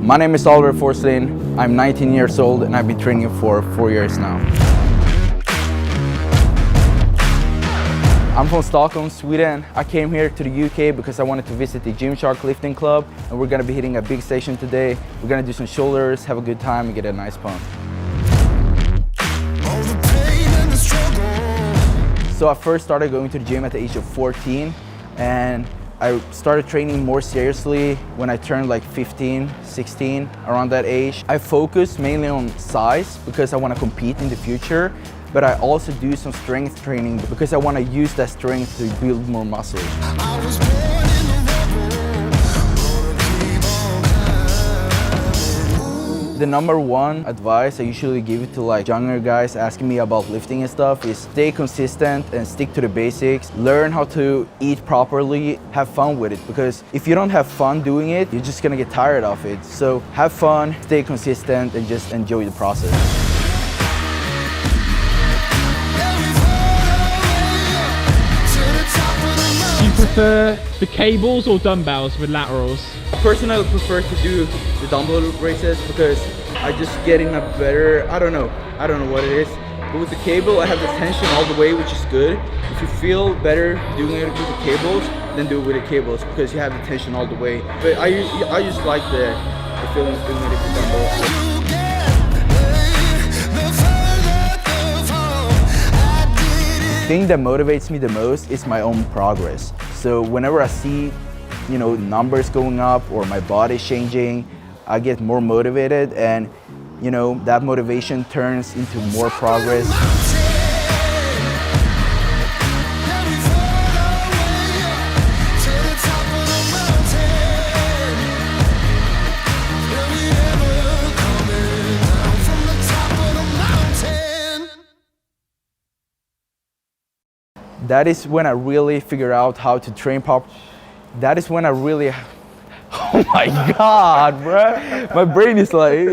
My name is Oliver Forslin. I'm 19 years old and I've been training for 4 years now. I'm from Stockholm, Sweden. I came here to the UK because I wanted to visit the Gymshark lifting club, and we're gonna be hitting a big session today. We're gonna do some shoulders, have a good time, and get a nice pump. So I first started going to the gym at the age of 14, and I started training more seriously when I turned like 15, 16, around that age. I focus mainly on size because I want to compete in the future, but I also do some strength training because I want to use that strength to build more muscle. The number one advice I usually give to like younger guys asking me about lifting and stuff is stay consistent and stick to the basics. Learn how to eat properly, have fun with it, because if you don't have fun doing it, you're just gonna get tired of it. So have fun, stay consistent, and just enjoy the process. Do you prefer the cables or dumbbells with laterals? Personally, I prefer to do the dumbbell races because I just getting a better, I don't know what it is. But with the cable, I have the tension all the way, which is good. If you feel better doing it with the cables, then do it with the cables because you have the tension all the way. But I just like the feeling of doing it with the dumbbell. The thing that motivates me the most is my own progress. So whenever I see, numbers going up or my body changing, I get more motivated, and that motivation turns into more progress. That is when I really figure out how to train properly. That is when I really, oh my God, bro. My brain is like,